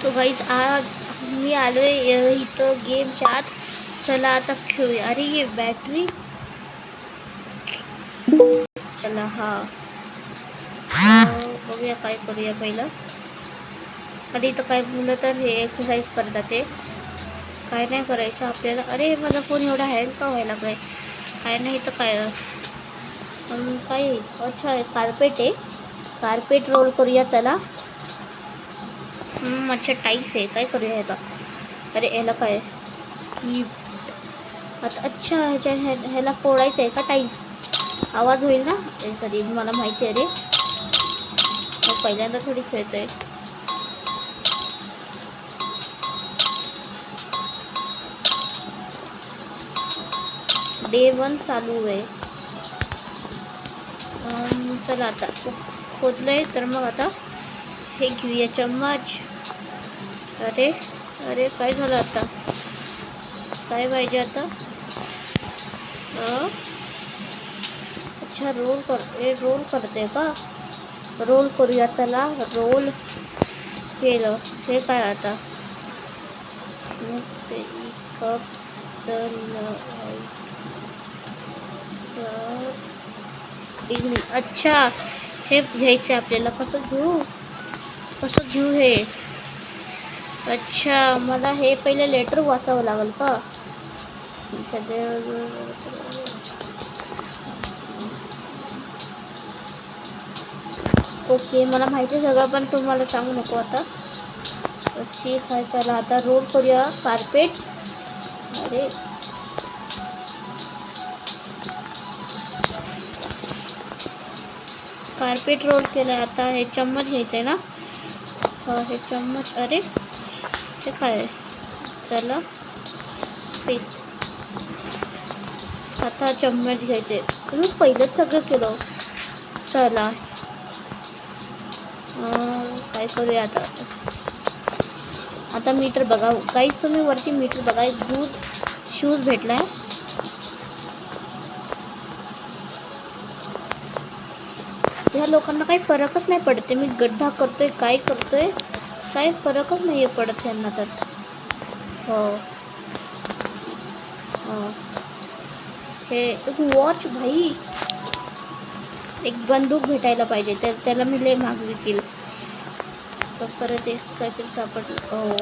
तो गाईज आज मी आलोय इथं गेमच्या आत. चला आता खेळूया. अरे ये बॅटरी. चला हा बघूया काय करूया पहिलं. आणि इथं काय मुलं तर हे एक्सरसाइज करतात ते काय नाही करायचं आपल्याला. अरे माझा फोन एवढा हँग का व्हायला लागलाय. काय नाही तर काय काय अच्छा कार्पेट आहे. कार्पेट रोल करूया चला. अच्छा टाईल्स आहे. काय करूया ह्याला. अरे ह्याला काय आता अच्छा ह्याला फोडायचं आहे का टाईल्स. आवाज होईल ना सॉरी मला माहिती आहे रे. पहिल्यांदा थोडी खेळतोय. डे 1 चालू आहे. चला आता खोदलंय तर मग आता हे घेऊया चम्मच. अरे अरे काय झालं आता. काय पाहिजे आता. अच्छा रोल करते का. रोल करूया चला. रोल केलं. हे काय आता कप अच्छा हे घ्यायचं आपल्याला. कसं घेऊ हे. अच्छा मला हे पहिले लेटर वाचावं लागेल का. ओके मला माहिती आहे सगळं पण तुम्हाला सांगू नको आता. ठीक आहे चला आता रोल करूया कार्पेट. अरे कार्पेट रोल केलं. आता हे चम्मच घ्यायचंय ना. हे चम्मच. अरे हे काय चला आता चम्मच घ्यायचे. तुम्ही पहिलंच सगळं केलं. चला काय करूया आता मीटर बघा काहीच. तुम्ही वरती मीटर बघा. एक दूध शूज भेटलाय. ह्या लोकांना काही फरकच नाही पडते. मी गड्ढा करतोय काय करतोय काही फरकच नाही पडत यांना तर. हो हे वॉच भाई. एक बंदूक भेटायला पाहिजे. त्याला मी लय महाग विकेल. तर परत एक काहीतरी सापडलं.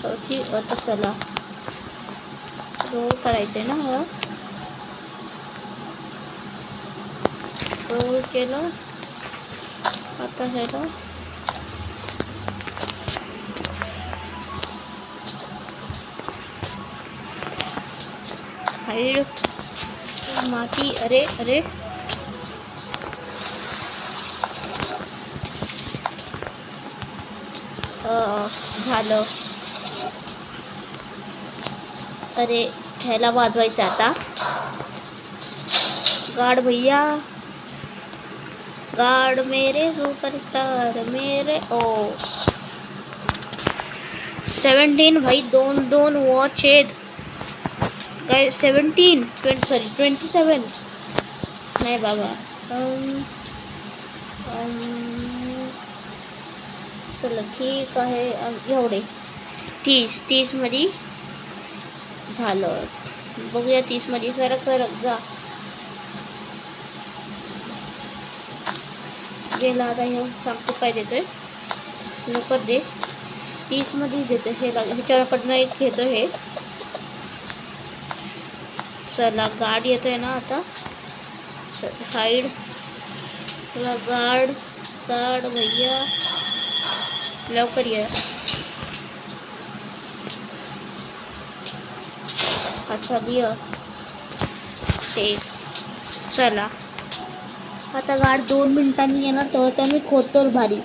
चौथी आता चला रोल करायचंय ना. रोल केलं. आता ह्याला हाईड माती. अरे अरे झालं. अरे ह्याला वाजवायचं आता. गार्ड भैया गार्ड मेरे सुपरस्टार मेरे. 17 भाई. दोन वॉच आहेत काय. 17 सॉरी 27 नाही बाबा. चला ठीक आहे. एवढे 30 मध्ये झालं. बघूया 30 मध्ये. सरक जा. गेला आता. हे सांगतो काय देतोय लवकर दे. 30 मध्ये देतो. हे ह्याच्याकडनं एक घेतो हे. चला गार्ड येतोय ना आता. हाईड गार्ड भैया लवकर ये. अच्छा दिया ते. चला आता गार्ड 2 मिनिटांनी येणार. तर मी खोदतो भारी.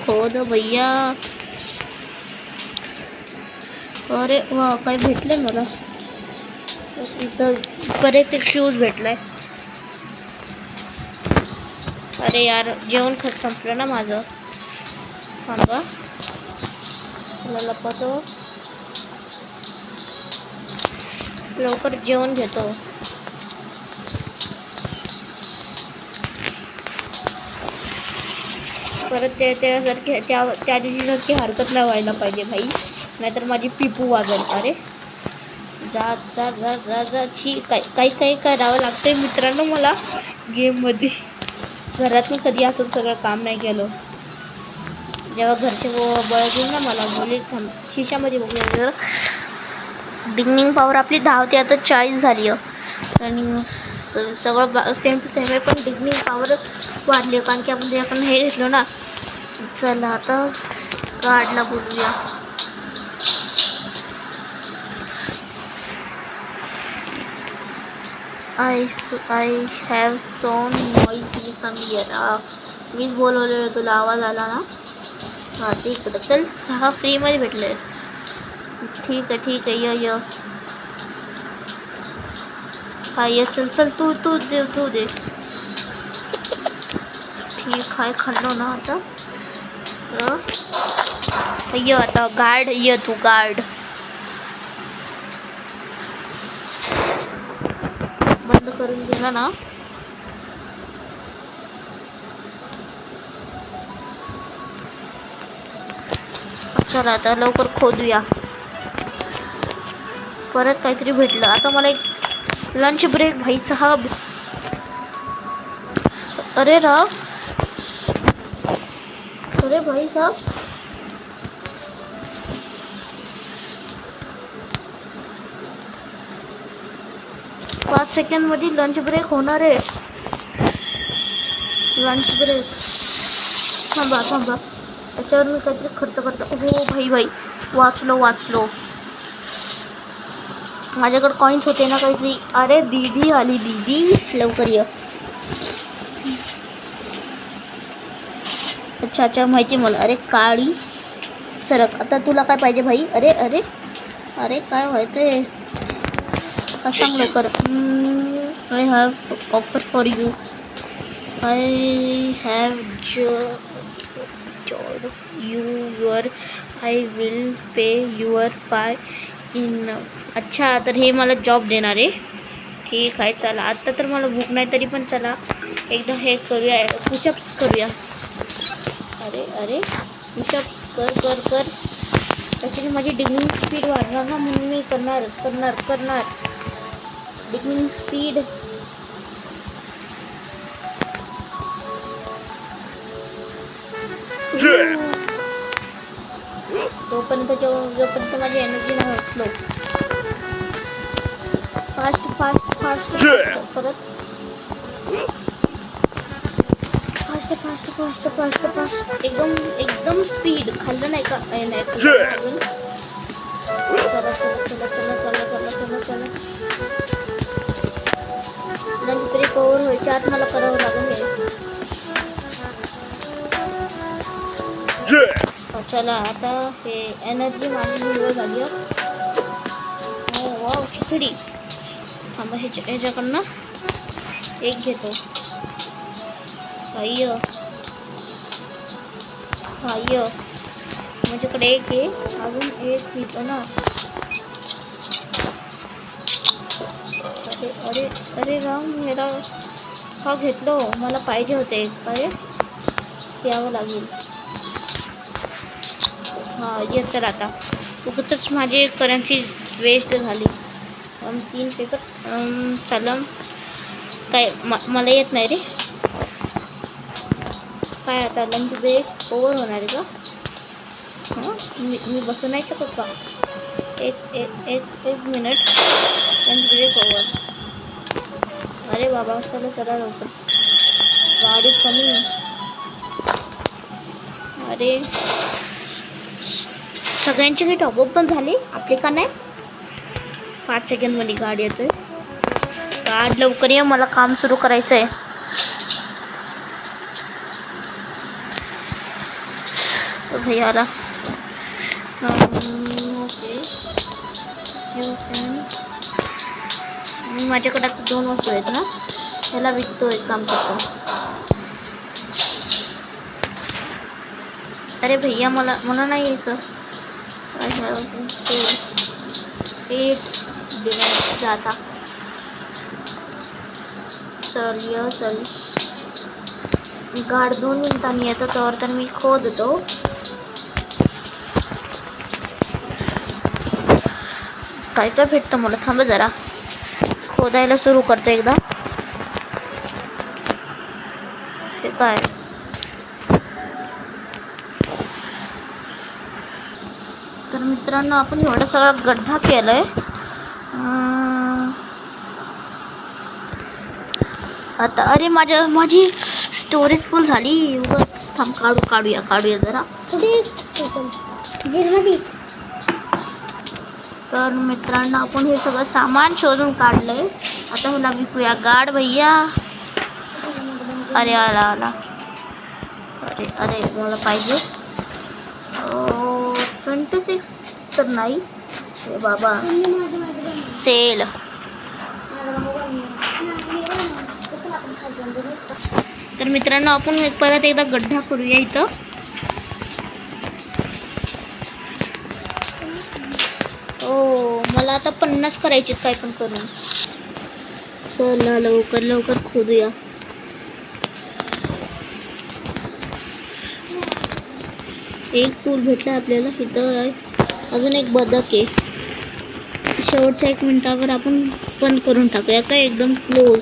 खोदो भैया. अरे वा काय भेटलंय मला. इथं परत एक शूज भेटलाय. अरे यार जेवण संपलं ना माझं. थांबा, तुला लपवतो, लवकर जेवण घेतो. परत त्यासारखी त्या दिवशीसारखी हरकत नाही व्हायला पाहिजे भाई, नाहीतर माझी पिपू वाजल. अरे जा जा जा जा जा. काही करावं लागतंय मित्रांनो मला गेममध्ये. घरातून कधी असं सगळं काम नाही केलं. जेव्हा घरचे बळतील ना मला बोलले शिशामध्ये बघूया जर डिंगिंग पॉवर आपली 10 होती, आता 40 झाली आहे. आणि सगळं सेम टू सेम आहे, पण डिंगिंग पॉवर वाढली कारण की आपण त्याकडून हे घेतलो ना. चला आता गार्डला बोलूया. I have sound noisy familiar. मीच बोलवलेलं, तुला आवाज आला ना. हा ते इकडं चल. 6 फ्रीमध्ये भेटले. ठीक आहे य हा ये चल तू दे. ठीक आहे, खाल्लो ना आता. ये आता गार्ड, ये तू गार्ड. बंद करून दिला ना. चला आता लवकर खोदूया. परत काहीतरी भेटलं. आता मला एक लंच ब्रेक भाई साहब. अरे भाई साहब, 5 सेकंड मध्ये लंच ब्रेक होणार आहे. Lunch break. थांबा त्याच्यावर मी काहीतरी खर्च करतो. हो भाई वाचलो. माझ्याकडे कॉइन्स होते ना काहीतरी. अरे दीदी आली, दीदी लवकर ये. अच्छा माहिती मला. अरे काळी सरक. आता तुला काय पाहिजे भाई? अरे काय व्हायचंय? सांग लवकर. I have offer for you. I have job your. I will pay your पाय इन. अच्छा, तर हे मला जॉब देणार आहे. ठीक आहे, चला. आत्ता तर मला भूक नाही, तरी पण चला एकदा हे करूया, पुशअप्स करूया. अरे पुशअप्स कर. त्याच्याने माझी डिग्निंग स्पीड वाढणार ना, म्हणून मी करणार डिग्निंग स्पीड. जोपर्यंत माझी एनर्जी नाही होत स्लो. फास्ट परत फास्ट एकदम स्पीड. खाल्लं नाही का? नाही अजून. चला. लंच ब्रेक ओव्हर व्हायच्या आत मला करावं लागेल हे. चला आता हे एनर्जी माझी निवड झाली. वाव खिचडी. थांबा ह्याच्याकडनं एक घेतो. माझ्याकडे एक आहे, अजून एक घेतो ना. अरे राम, ह्याला हा घेतलो. मला पाहिजे होते एक. अरे यावं लागेल. हा ये चल. आता उगाचच माझी करन्सी वेस्ट झाली. 3 पेपर. चला काय मला येत नाही रे. काय आता लंच ब्रेक ओव्हर होणार आहे का? मी बसू नाही शकत का? एक मिनिट. Lunch break over. अरे बाबा चला लवकर. गाडी कमी. अरे सगळ्यांची काही टॉपअप पण झाली, आपली का नाही? 5 सेकंड मध्ये गाडी येतोय. गाड लवकर ये, मला काम सुरू करायचं आहे. भैयाला ओके. माझ्याकडे आता 2 वस्तू आहेत ना, त्याला विकतो. एक काम करतो. अरे भैया मला मला नाही यायचं. जाता चल ये चल. गाड 2 मिनिटांनी येतो त्यावर तर मी खोदतो. काय तर भेटतं मला. थांब जरा खोदायला सुरू करतो एकदा. हे काय तर मित्रांनो आपण एवढा सगळा गड्ढा केलाय. आता अरे माझी स्टोरेज फुल झाली. उगाच थांब काढूया जरा. तर मित्रांनो आपण हे सगळं सामान शोधून काढलंय. आता ह्याला विकूया. गाड भैया. अरे आला. अरे मला पाहिजे 26 तर नाही. हे बाबा सेल. तर मित्रांनो आपण परत एकदा गड्ढा करूया इथं. मला आता 50 करायचे काय पण करून. चला लवकर खोदूया. एक पूल भेटला आपल्याला. इथं अजून एक बदक आहे. शेवटच्या 1 मिनिटावर आपण बंद करून टाकूया काय एकदम क्लोज.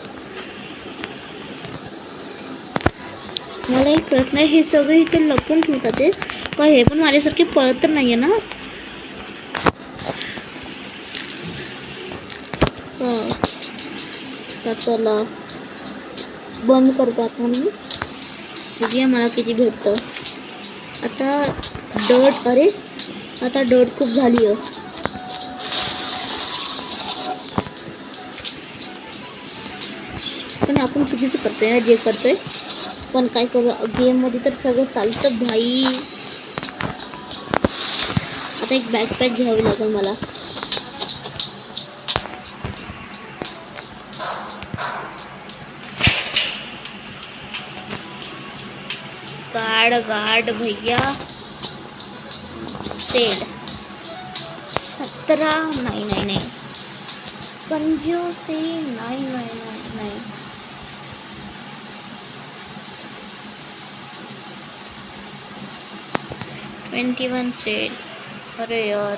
मला एक प्रश्न आहे. हे सगळे इथे लपून ठेवतात ते काय? हे पण माझ्यासारखे पळत तर नाहीये ना? चला बंद करतो आपण. बघूया मला किती भेटतं. आता डट. अरे आता डट खूप झाली आहे. पण आपण चुकीचं करतोय जे करतोय. पण काय करू गेम मध्ये तर सगळं चालतं भाई. आता एक बॅकपॅक घ्यावी लागेल मला. गार्ड भैया. सेल 17. नाही कंजूसी. नाही 21 सेल. अरे यार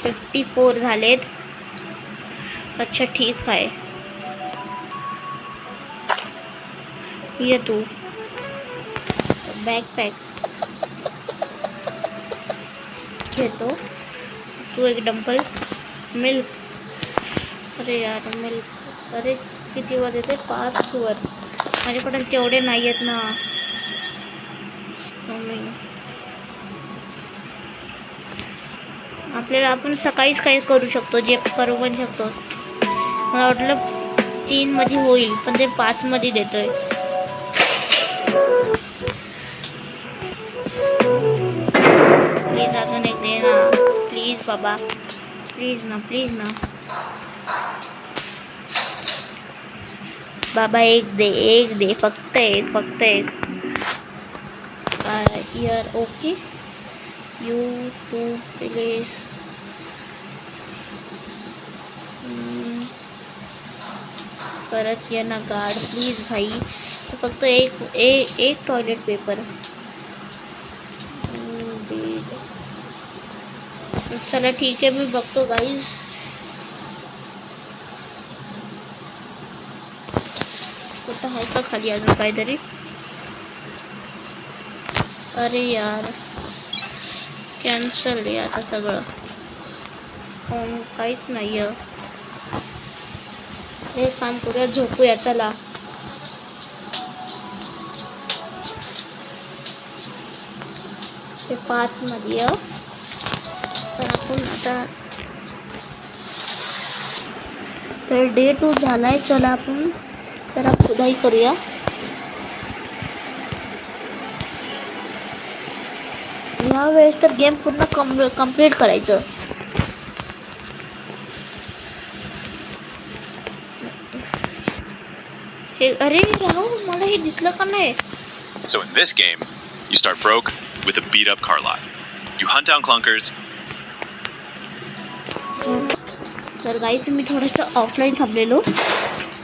54 झालेत. अच्छा ठीक आहे. ये तू बॅकपॅक घेतो. तू एक डंपल मिल्क. अरे यार मिल्क. अरे किती वर येते? 5 वर. माझ्याकडे तेवढे नाही आहेत ना. आपल्याला आपण सकाळीच काही करू शकतो. जे करू पण शकतो. मला वाटलं 3 मध्ये होईल पण ते 5 मध्ये देतोय. प्लीज अजून एक दे ना. प्लीज बाबा. प्लीज ना बाबा. एक दे फक्त एक. Here okay. You too please. परत ये ना गार्ड प्लीज भाई. फक्त एक टॉयलेट पेपर. चला ठीक आहे मी बघतो गाईज. कुठं आहे का खाली अजून काहीतरी? अरे यार कॅन्सल आहे आता सगळं. काहीच नाही आहे. हे काम करूया. झोपूया चला. ते 5 मध्ये तर आपण आता तर डे 2 झालाय. चला आपण जरा खुदाई करूया. या वेळेस तर गेम पूर्ण कंप्लीट करायचं. हे अरे राहू मला हे दिसलं का नाही? So in this game, you start broke with a beat up car lot. You hunt down clunkers. तर गाईस मी थोडंसं ऑफलाईन थांबलेलो,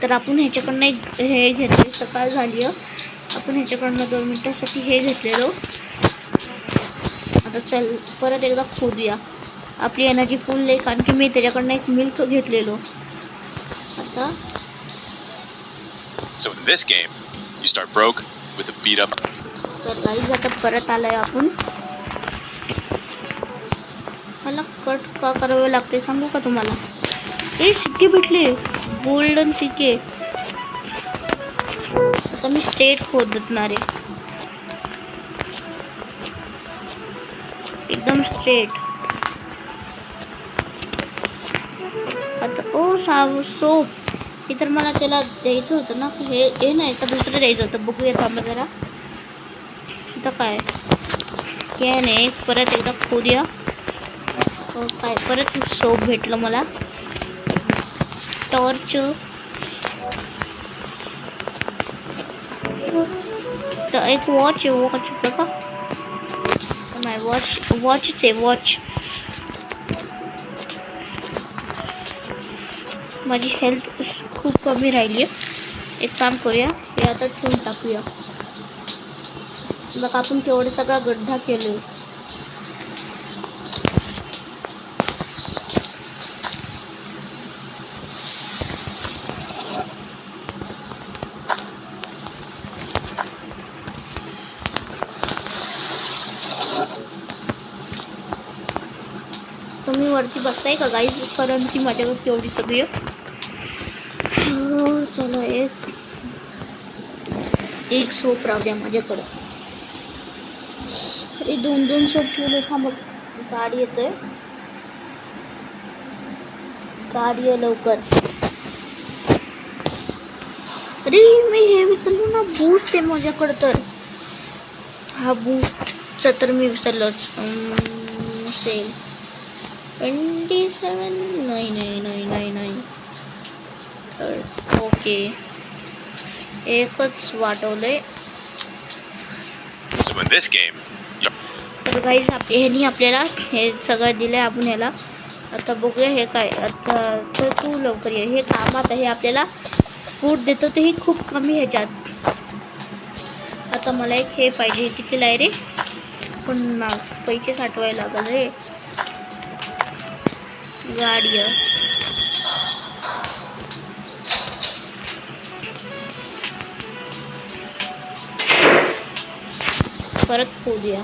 तर आपण ह्याच्याकडनं एक हे घेतले. सकाळ झाली आपण ह्याच्याकडनं 2 मिनिटासाठी हे घेतलेलो. आता चल परत एकदा खोदूया. आपली एनर्जी फुल आहे कारण की मी त्याच्याकडनं एक मिल्क घेतलेलो. आता So in this game, you start broke with a beat up. तर गाईस आता परत आलाय आपण. मला कट का करावे लागते सांगू का तुम्हाला? ए सिक्के भेटले, गोल्डन सिक्के. आता मी स्टेट खोदणार आहे, एकदम स्ट्रेट. आता ओ सोप हे तर मला त्याला द्यायचं होतं ना, हे नाही का दुसरं द्यायचं होतं. बघूया थांबा जरा. आता काय नाही, परत एकदा खोदूया. काय परत सोप भेटलं मला. टॉर्च, तर एक वॉच का नाही, वॉचच आहे. वॉच. माझी हेल्थ खूप कमी राहिली आहे. एक काम करूया, हे आता ठेवून टाकूया. बघा आपण तेवढं सगळा गड्ढा केलोय. तुम्ही वरती बघताय का गाईस? करंजी माझ्यावर केवढी सगळी. चला एक सोप राहू द्या माझ्याकडं. अरे 2 सोप ठेवले. थांब, गाडी येतोय. गाडी आहे लवकर. अरे मी हे विसरलो ना, बूस्ट आहे माझ्याकडं. तर हा बूस्टचा तर मी विसरलोच. सेल 27. नाही. ओके, एकच वाटवलंय. So in this game, तर गाईस ह्यानी आपल्याला हे सगळं दिलंय. आपण ह्याला आता बघूया हे काय. आता तर तू लवकर ये. हे कामात आहे, आपल्याला फूड देतो तेही खूप कमी ह्याच्यात. आता मला एक हे पाहिजे. कितीला आहे रे? 50 पैसे साठवायला लागल रे. गाडी परत खोदूया.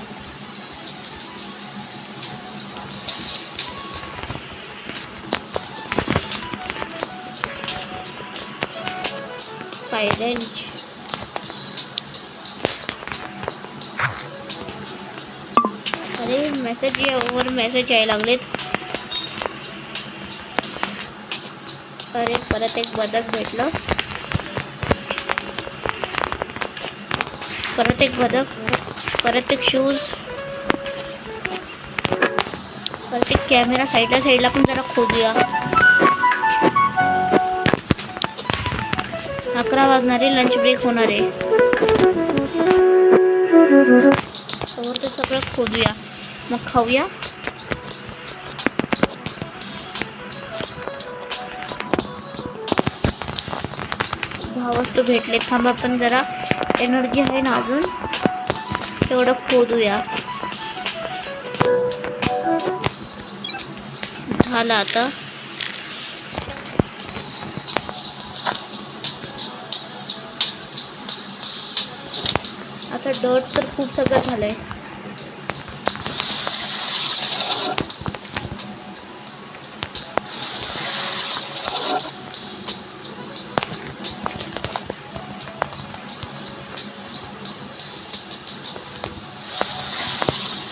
काय रेंज? अरे मेसेज यायला लागलेत. अरे परत एक बदक भेटलं. परत एक बदक, परत एक शूज, परत एक कॅमेरा. साईडला पण जरा खोदूया. 11 वाजणारे, लंच ब्रेक होणार आहे. तर सगळं खोदूया, मग खाऊया. वस्तू भेटले. थांबा पण जरा एनर्जी आहे ना अजून, तेवढं खोदूया. झालं आता. आता डर्ट तर खूप सगळं झालंय.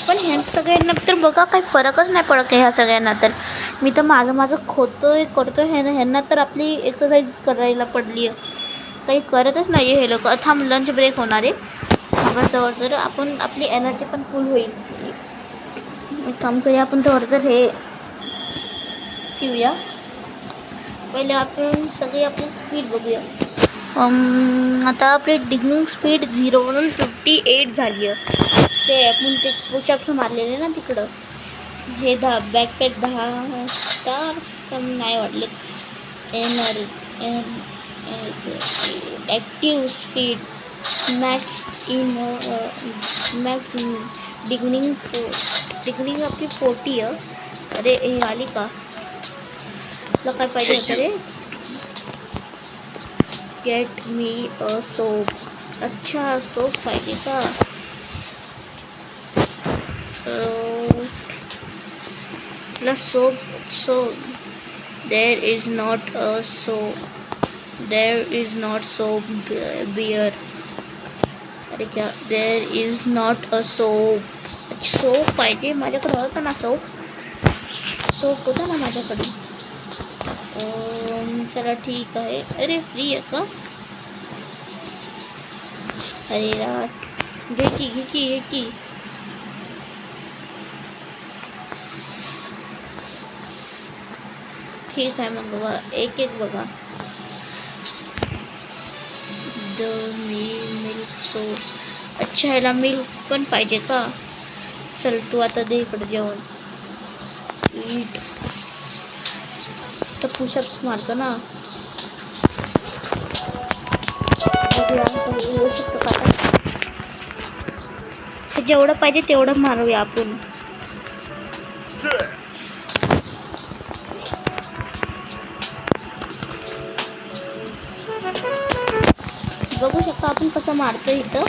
पण ह्या सगळ्यांना तर बघा काही फरकच नाही पडत ह्या सगळ्यांना. तर मी तर माझं करतोय ह्यांना तर आपली एक्सरसाइज करायला पडली आहे. काही करतच नाही हे लोक. थांब, लंच ब्रेक होणार आहे. थांबाजवळ तर आपण आपली एनर्जी पण फुल होईल. एक काम करूया, आपण तर हे ठेवूया. पहिले आपण सगळी आपली स्पीड बघूया. आता आपली डिगिंग स्पीड 0 वरून 58 झाली आहे. ते आपण ते पुशअप्स मारलेले ना तिकडं. हे 10 बॅकपॅक 10 स्टार्स नाही वाटले. ॲक्टिव्ह स्पीड मॅक्स इन डिग्निंग आपली 40 आहे. अरे हे आली का? तुला काय पाहिजे होतं रे? Get me a soap. अच्छा सोप पाहिजे का? Soap there is not soap beer. अरे क्या there is not a soap पाहिजे. माझ्याकडे होता ना सोप होता ना माझ्याकडे. चला ठीक आहे. अरे फ्री आहे का? अरे यार घे की ठीक आहे मग बघा एक बघा. The milk soap. अच्छा ह्याला मिल्क पण पाहिजे का? चल तू आता दे इकडे जेवण. ईट तर पुशअप्स मारतो ना. येऊ शकतो का? जेवढं पाहिजे तेवढं मारूया आपण. बघू शकता आपण कसं मारतो इथं.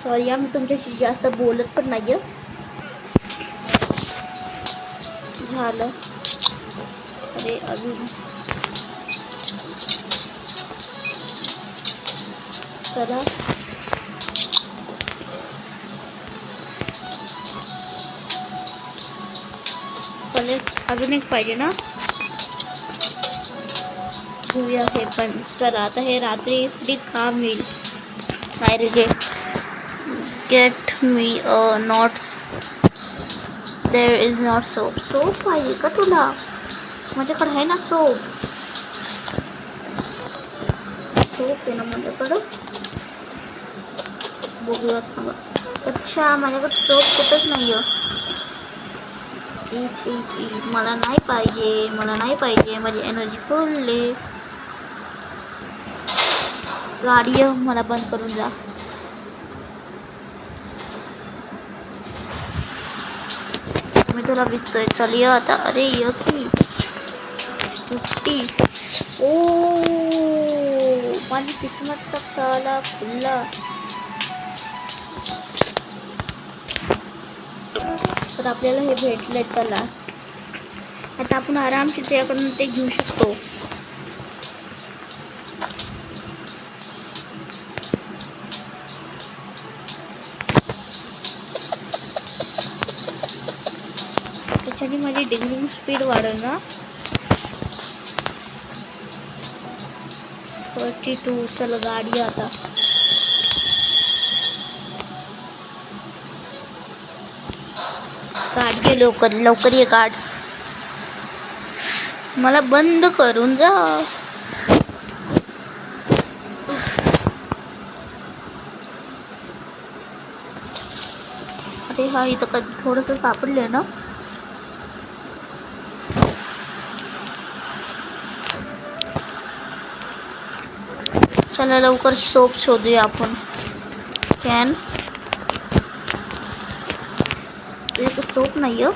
सॉरी मी तुमच्याशी जास्त बोलत पण नाही. झालं. अरे अजून चला अजून एक पाहिजे ना. घेऊया हे पण. चला आता हे रात्री फ्री काम होईल. काय रे get me not there is not soap पाहिजे का तुला? माझ्याकडे आहे ना सोप आहे ना माझ्याकडं. बघूया. अच्छा माझ्याकडे सोप कुठंच नाही आहे. मला नाही पाहिजे. माझी एनर्जी फुल आहे. गाडी मला बंद करून जा. मी तुला विकतोय. चल ये आता. अरे ये की 50. ओ माझी किस्मतचा ताला खुल्ला. तर आपल्याला हे भेटलंय. चला आता आपण आरामशीर त्याकडून ते घेऊ शकतो. त्याच्याने माझी डिग्निंग स्पीड वाढेल ना. 42. चल गाडी आता. गाडी लवकर ये गाड. मला बंद करून जा. अरे हा इथं थोडंसं सापडलंय ना. चला लवकर सोप शोधूया आपण. कॅन सोप नाही आहे.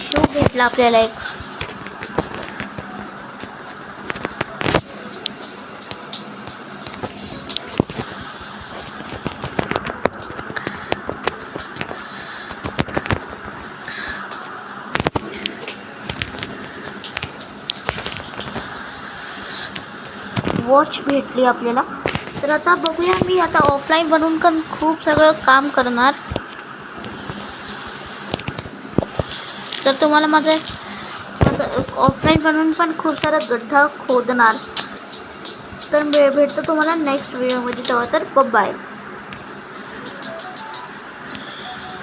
शू भेटला आपल्याला एक. वॉच भेटली आपल्याला. तर आता बघूया. मी आता ऑफलाईन बनवून पण खूप सगळं काम करणार. तर तुम्हाला माझं ऑफलाईन बनवून पण खूप सारा गड्ढा खोदणार. तर भेटतो तुम्हाला नेक्स्ट व्हिडिओमध्ये. तेव्हा तर बाय.